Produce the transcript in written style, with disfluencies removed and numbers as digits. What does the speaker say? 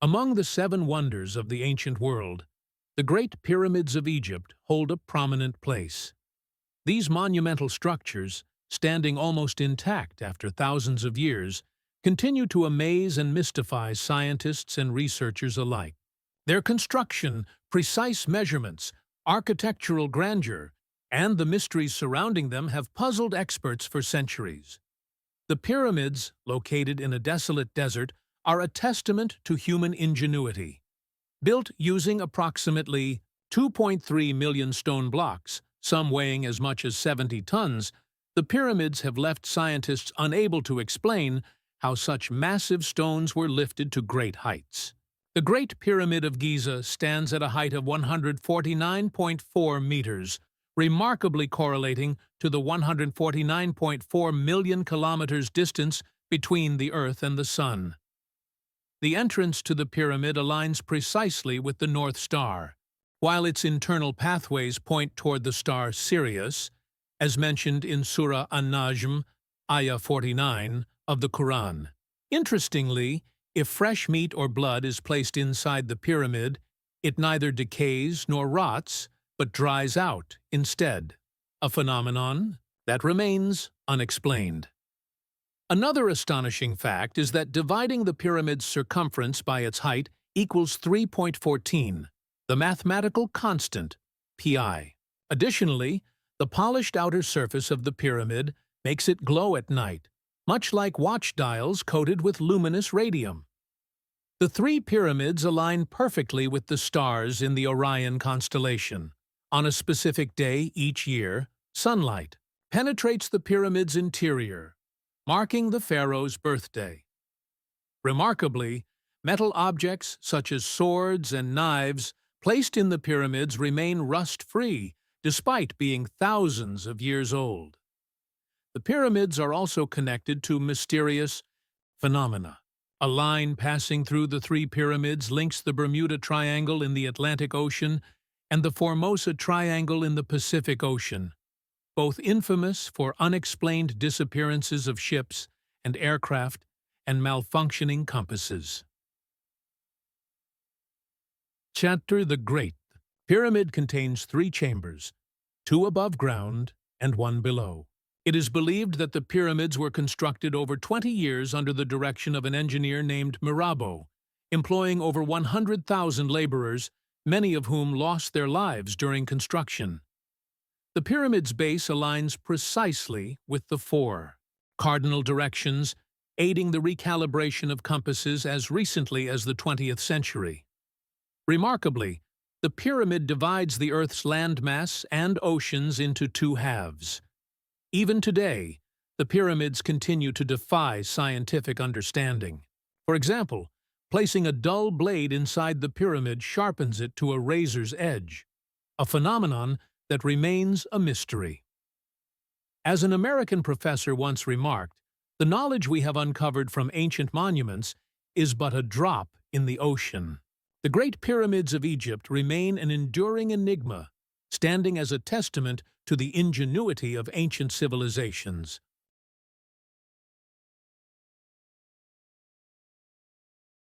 Among the seven wonders of the ancient world, the Great Pyramids of Egypt hold a prominent place. These monumental structures, standing almost intact after thousands of years, continue to amaze and mystify scientists and researchers alike. Their construction, precise measurements, architectural grandeur, and the mysteries surrounding them have puzzled experts for centuries. The pyramids, located in a desolate desert, are a testament to human ingenuity. Built using approximately 2.3 million stone blocks, some weighing as much as 70 tons, the pyramids have left scientists unable to explain how such massive stones were lifted to great heights. The Great Pyramid of Giza stands at a height of 149.4 meters, remarkably correlating to the 149.4 million kilometers distance between the Earth and the Sun. The entrance to the pyramid aligns precisely with the North Star, while its internal pathways point toward the star Sirius, as mentioned in Surah An-Najm, Ayah 49 of the Quran. Interestingly, if fresh meat or blood is placed inside the pyramid, it neither decays nor rots, but dries out instead, a phenomenon that remains unexplained. Another astonishing fact is that dividing the pyramid's circumference by its height equals 3.14, the mathematical constant, pi. Additionally, the polished outer surface of the pyramid makes it glow at night, much like watch dials coated with luminous radium. The three pyramids align perfectly with the stars in the Orion constellation. On a specific day each year, sunlight penetrates the pyramid's interior, marking the pharaoh's birthday. Remarkably, metal objects such as swords and knives placed in the pyramids remain rust-free, despite being thousands of years old. The pyramids are also connected to mysterious phenomena. A line passing through the three pyramids links the Bermuda Triangle in the Atlantic Ocean and the Formosa Triangle in the Pacific Ocean, both infamous for unexplained disappearances of ships and aircraft and malfunctioning compasses. Chapter the Great. Pyramid contains three chambers, two above ground and one below. It is believed that the pyramids were constructed over 20 years under the direction of an engineer named Mirabo, employing over 100,000 laborers, many of whom lost their lives during construction. The pyramid's base aligns precisely with the four cardinal directions, aiding the recalibration of compasses as recently as the 20th century. Remarkably, the pyramid divides the Earth's landmass and oceans into two halves. Even today, the pyramids continue to defy scientific understanding. For example, placing a dull blade inside the pyramid sharpens it to a razor's edge, a phenomenon that remains a mystery. As an American professor once remarked, the knowledge we have uncovered from ancient monuments is but a drop in the ocean. The Great Pyramids of Egypt remain an enduring enigma, standing as a testament to the ingenuity of ancient civilizations.